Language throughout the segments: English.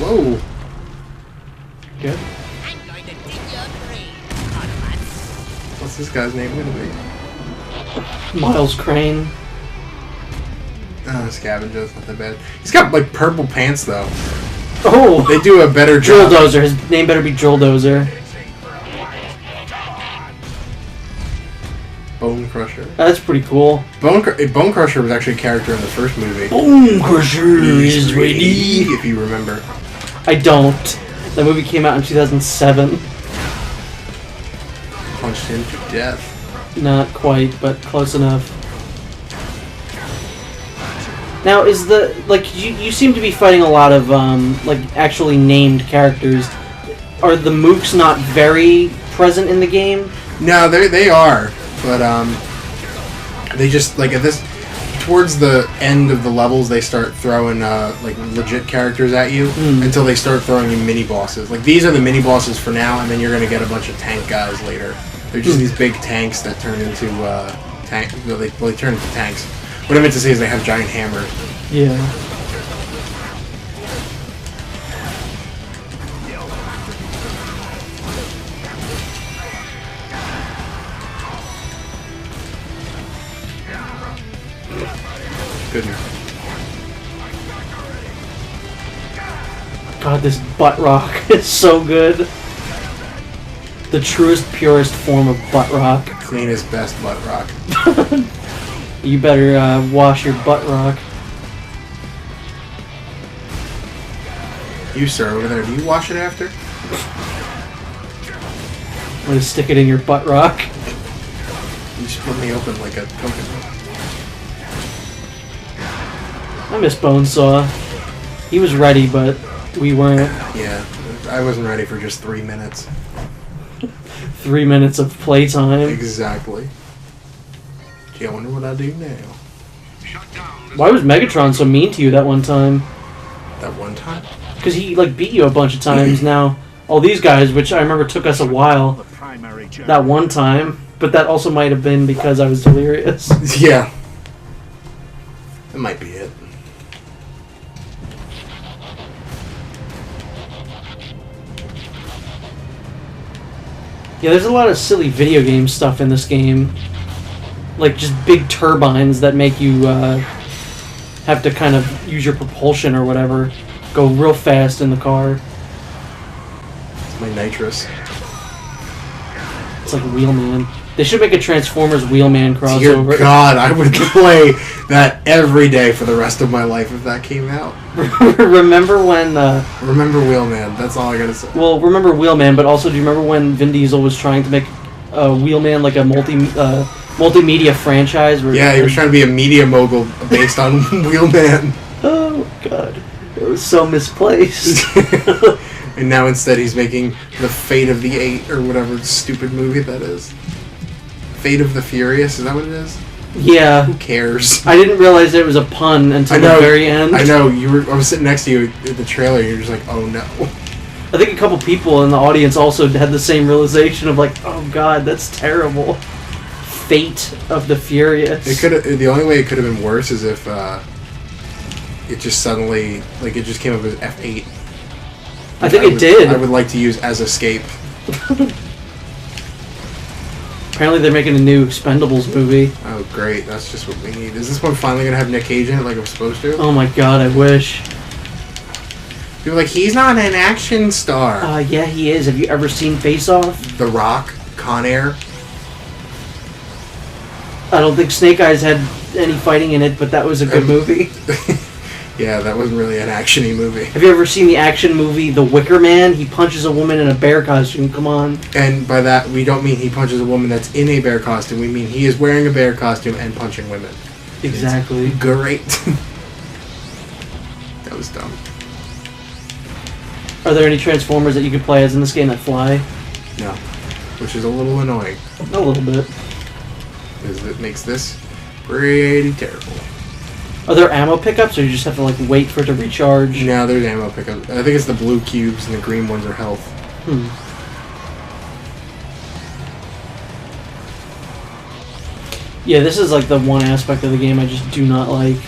Whoa. Good. I'm going to dig your grave, Autobots. What's this guy's name gonna be? Miles Crane. Scavenger's not that bad. He's got like purple pants though. Oh! They do a better Drill job. Dozer. His name better be Drill Dozer. Bone Crusher. That's pretty cool. Bone Crusher was actually a character in the first movie. Bone Crusher is ready. If you remember. I don't. That movie came out in 2007. Punched him to death. Not quite, but close enough. Now, is the you seem to be fighting a lot of like actually named characters. Are the mooks not very present in the game? No, they are, but they just like at this towards the end of the levels they start throwing like legit characters at you until they start throwing you mini bosses. Like these are the mini bosses for now, and then you're gonna get a bunch of tank guys later. They're just these big tanks that turn into tank. Well, they turn into tanks. What I meant to say is they have giant hammers. Yeah. Goodness. God, this butt rock is so good. The truest, purest form of butt rock. Cleanest, best butt rock. You better wash your butt rock. You, sir, over there, do you wash it after? I'm gonna stick it in your butt rock. You split me open like a coconut. I miss Bonesaw. He was ready, but we weren't. Yeah, I wasn't ready for just 3 minutes. 3 minutes of playtime. Exactly. Gee, I wonder what I do now. Why was Megatron so mean to you that one time? That one time? Because he like beat you a bunch of times now. All these guys, which I remember took us a while, that one time. But that also might have been because I was delirious. Yeah. That might be it. Yeah, there's a lot of silly video game stuff in this game. Like just big turbines that make you have to kind of use your propulsion or whatever. Go real fast in the car. It's my nitrous. It's like Wheelman. They should make a Transformers Wheelman crossover. Dear God, I would play that every day for the rest of my life if that came out. Remember when... Remember Wheelman, that's all I gotta say. Well, remember Wheelman, but also do you remember when Vin Diesel was trying to make Wheelman like a multimedia franchise? Where Yeah, he was trying to be a media mogul based on Wheelman. Oh, God. It was so misplaced. And now instead he's making The Fate of the Eight, or whatever stupid movie that is. Fate of the Furious, is that what it is? Yeah. Who cares? I didn't realize it was a pun until the very end. I know, I was sitting next to you at the trailer, and you're just like, oh no. I think a couple people in the audience also had the same realization of like, oh God, that's terrible. Fate of the Furious. The only way it could have been worse is if it just suddenly, like, it just came up as F8. I think it did. I would like to use as escape. Apparently they're making a new Expendables movie. Oh great, that's just what we need. Is this one finally gonna have Nick Cage in it like it was supposed to? Oh my God, I wish. People are like, he's not an action star. Yeah, he is. Have you ever seen Face Off? The Rock, Con Air. I don't think Snake Eyes had any fighting in it, but that was a good movie. Yeah, that wasn't really an action-y movie. Have you ever seen the action movie The Wicker Man? He punches a woman in a bear costume. Come on. And by that, we don't mean he punches a woman that's in a bear costume. We mean he is wearing a bear costume and punching women. Exactly. It's great. That was dumb. Are there any Transformers that you could play as in this game that fly? No. Which is a little annoying. A little bit. Because it makes this pretty terrible. Are there ammo pickups, or you just have to like wait for it to recharge? No, there's ammo pickup. I think it's the blue cubes and the green ones are health. Yeah, this is like the one aspect of the game I just do not like.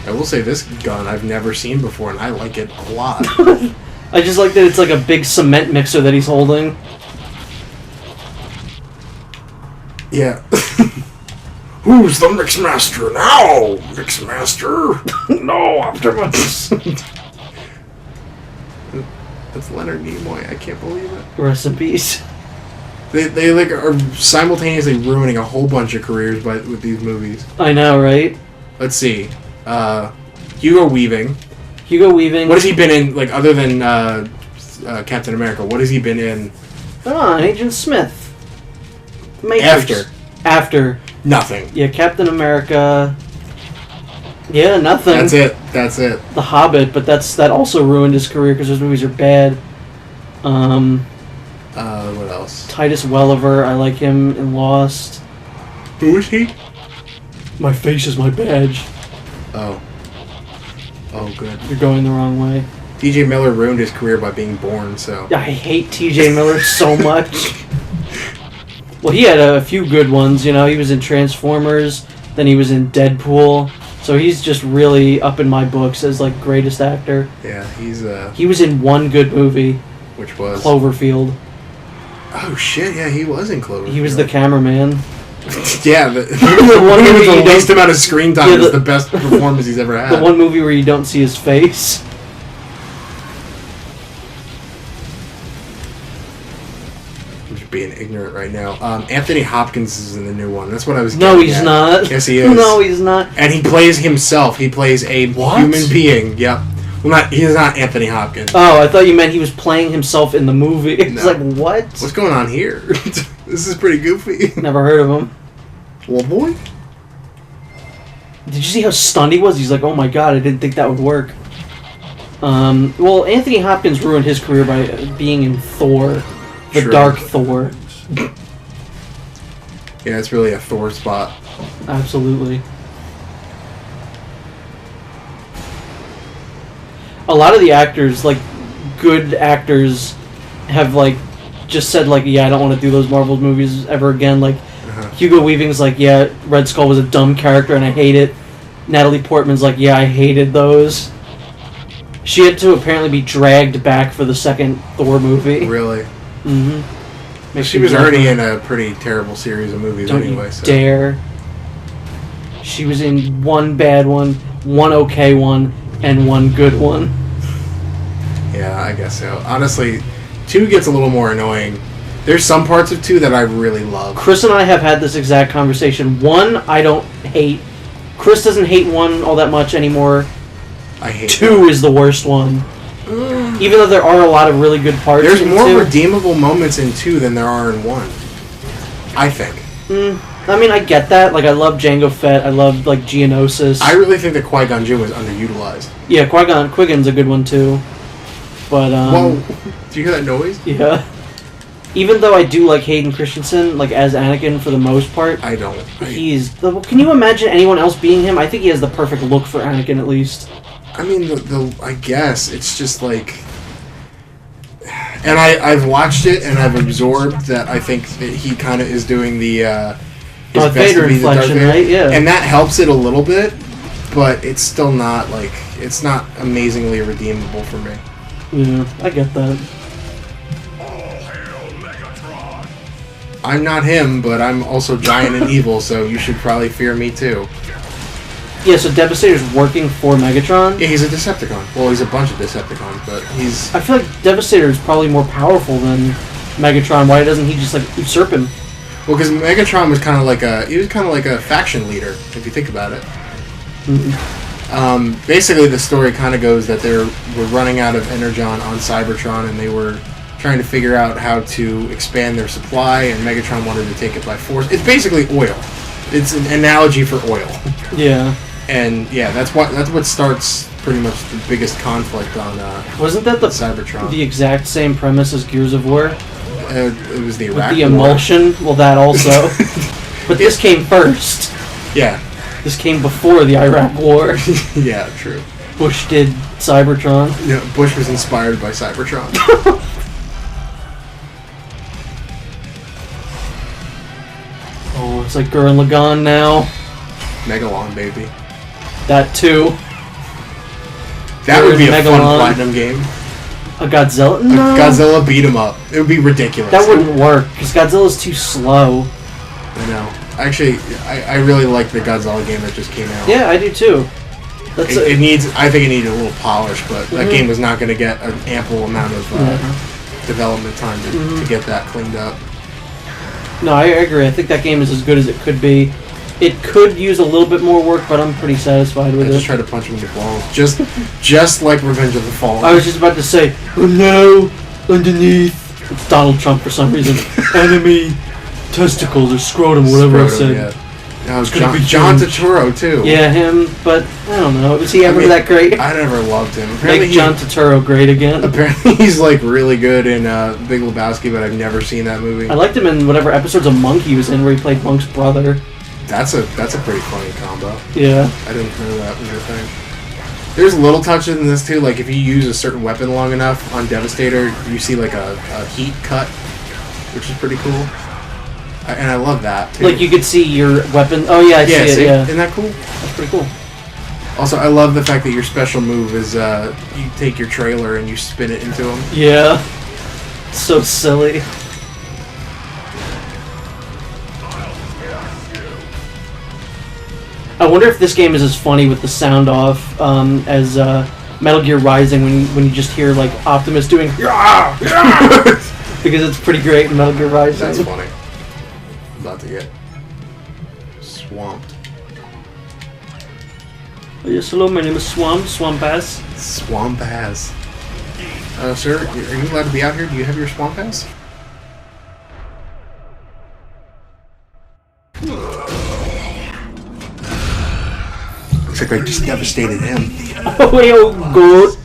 I will say this gun I've never seen before, and I like it a lot. I just like that it's like a big cement mixer that he's holding. Yeah. Who's the Mixmaster now? Mixmaster? No, Optimus. That's Leonard Nimoy. I can't believe it. Rest in peace. They like are simultaneously ruining a whole bunch of careers with these movies. I know, right? Let's see. Hugo Weaving. Hugo Weaving. What has he been in, like, other than Captain America? What has he been in? Come on, Agent Smith. Matrix. After. Nothing. Yeah, Captain America. Yeah, nothing. That's it. The Hobbit, but that also ruined his career because those movies are bad. What else? Titus Welliver, I like him in Lost. Who is he? My face is my badge. Oh, good. You're going the wrong way. T.J. Miller ruined his career by being born, so... I hate T.J. Miller so much. Well, he had a few good ones, you know. He was in Transformers, then he was in Deadpool. So he's just really up in my books as, like, greatest actor. Yeah, he's, He was in one good movie. Which was? Cloverfield. Oh, shit, yeah, he was in Cloverfield. He was the cameraman. Yeah, the one movie movie with you the least don't- amount of screen time Yeah, is the best performance he's ever had. The one movie where you don't see his face. I'm just being ignorant right now. Anthony Hopkins is in the new one. That's what I was No, getting he's at. not. Yes, he is. No, he's not. And he plays himself. He plays a What? human being. Yep. Well, he's not Anthony Hopkins. Oh, I thought you meant he was playing himself in the movie. It's No. like, what? What's going on here? This is pretty goofy. Never heard of him. Well, boy. Did you see how stunned he was? He's like, oh my god, I didn't think that would work. Well, Anthony Hopkins ruined his career by being in Thor. The True. Dark Thor. Yeah, it's really a Thor spot. Absolutely. A lot of the actors, like, good actors, have, like, just said, like, yeah, I don't want to do those Marvel movies ever again. Like, Hugo Weaving's like, yeah, Red Skull was a dumb character and I hate it. Natalie Portman's like, yeah, I hated those. She had to apparently be dragged back for the second Thor movie. Really? Mm-hmm. She was already in a pretty terrible series of movies Don't anyway. you So. dare. She was in one bad one, one okay one, and one good one. Yeah, I guess so. Honestly, 2 gets a little more annoying. There's some parts of 2 that I really love. Chris and I have had this exact conversation. 1, I don't hate. Chris doesn't hate 1 all that much anymore. I hate 2 is the worst one. Even though there are a lot of really good parts There's in more 2. redeemable moments in 2 than there are in 1. I think. I mean, I get that. Like, I love Jango Fett. I love, like, Geonosis. I really think that Qui-Gon Jinn was underutilized. Yeah, Qui-Gon's a good one, too. But, Whoa. Do you hear that noise? yeah. Even though I do like Hayden Christensen, like, as Anakin for the most part, I don't. can you imagine anyone else being him? I think he has the perfect look for Anakin, at least. I mean, I guess it's just like, and I've watched it and I've absorbed that I think that he kind of is doing the his Darth best to Vader be the Darth inflection, Vader. right? Yeah. And that helps it a little bit, but it's still not like it's not amazingly redeemable for me. Yeah, I get that. I'm not him, but I'm also giant and evil, so you should probably fear me too. Yeah, so Devastator's working for Megatron. Yeah, he's a Decepticon. Well, he's a bunch of Decepticons, but he's... I feel like Devastator is probably more powerful than Megatron. Why doesn't he just, like, usurp him? Well, because Megatron was kind of like a faction leader, if you think about it. Basically, the story kind of goes that they were running out of Energon on Cybertron, and they were trying to figure out how to expand their supply, and Megatron wanted to take it by force. It's basically oil. It's an analogy for oil. Yeah. And yeah, that's what starts pretty much the biggest conflict on Wasn't that the Cybertron. the exact same premise as Gears of War? It was the Iraq With the War. emulsion? Well, that also. But this came first. Yeah. This came before the Iraq War. Yeah, true. Bush did Cybertron. Yeah, Bush was inspired by Cybertron. Oh, it's like Gurren Lagann now. Megalon, baby. That too. That would be a fun Megalon. platinum game. A Godzilla? No. A Godzilla beat 'em up. It would be ridiculous. That wouldn't work, because Godzilla's too slow. I know. Actually, I really like the Godzilla game that just came out. Yeah, I do too. That's It needs. I think it needed a little polish, but that game was not going to get an ample amount of development time to get that cleaned up. No, I agree. I think that game is as good as it could be. It could use a little bit more work, but I'm pretty satisfied with I it. just try to punch him in the balls, just like Revenge of the Fallen. I was just about to say, hello, underneath. It's Donald Trump for some reason. Enemy testicles or scrotum, whatever I said. Yeah. No, It's gonna be John huge. Turturro too. Yeah, him, but I don't know. Was he ever that great? I never loved him. Make John Turturro great again. Apparently he's like really good in Big Lebowski, but I've never seen that movie. I liked him in whatever episodes of Monk he was in, where he played Monk's brother. That's a pretty funny combo. Yeah. I didn't know that was a thing. There's little touches in this too, like if you use a certain weapon long enough on Devastator, you see like a heat cut, which is pretty cool. And I love that too. Like you could see your weapon. Oh yeah, I see it. Yeah, Isn't that cool? that's pretty cool. Also, I love the fact that your special move is you take your trailer and you spin it into him. Yeah. So silly. I wonder if this game is as funny with the sound off as Metal Gear Rising when you just hear like Optimus doing "Yah! Yah!" because it's pretty great in Metal Gear Rising. That's funny. I'm about to get swamped. Oh, yes, hello, my name is Swamp Ass. Swamp Ass. Sir, are you allowed to be out here? Do you have your Swamp Ass? Looks like I just devastated him. Oh, good.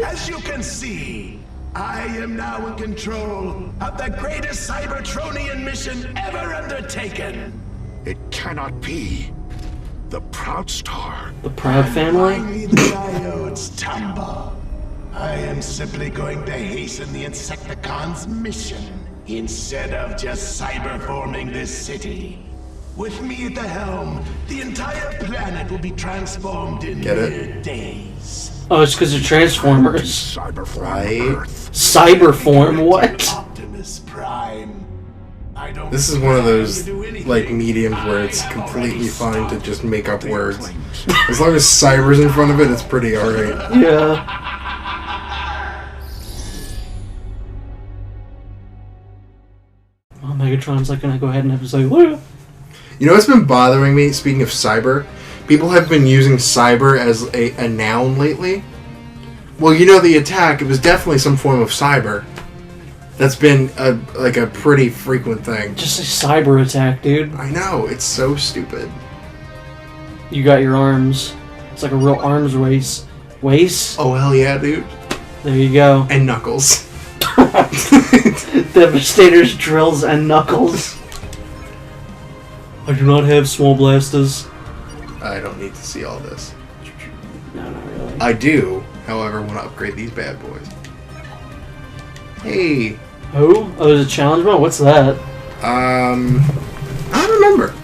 As you can see, I am now in control of the greatest Cybertronian mission ever undertaken. It cannot be. The Proud Star. The Proud Family? Finally, the diodes tumble. I am simply going to hasten the Insecticons' mission instead of just cyberforming this city. With me at the helm, the entire planet will be transformed in Get it? mere days. Oh, it's because of Transformers. Cyberform Right. Earth. Cyberform, what? Optimus Prime. I don't This is one of those like mediums where it's completely fine to just make up words. As long as cyber's in front of it, it's pretty alright. Yeah. Oh, Megatron's like gonna go ahead and have to say, what? You know what's been bothering me? Speaking of cyber, people have been using cyber as a noun lately. Well, you know the attack, it was definitely some form of cyber. That's been a pretty frequent thing. Just a cyber attack, dude. I know, it's so stupid. You got your arms. It's like a real arms race. Waist? Oh hell yeah, dude. There you go. And Knuckles. Devastator's drills and knuckles. I do not have small blasters. I don't need to see all this. No, not really. I do, however, want to upgrade these bad boys. Hey. Oh, there's a challenge mode? What's that? I don't remember.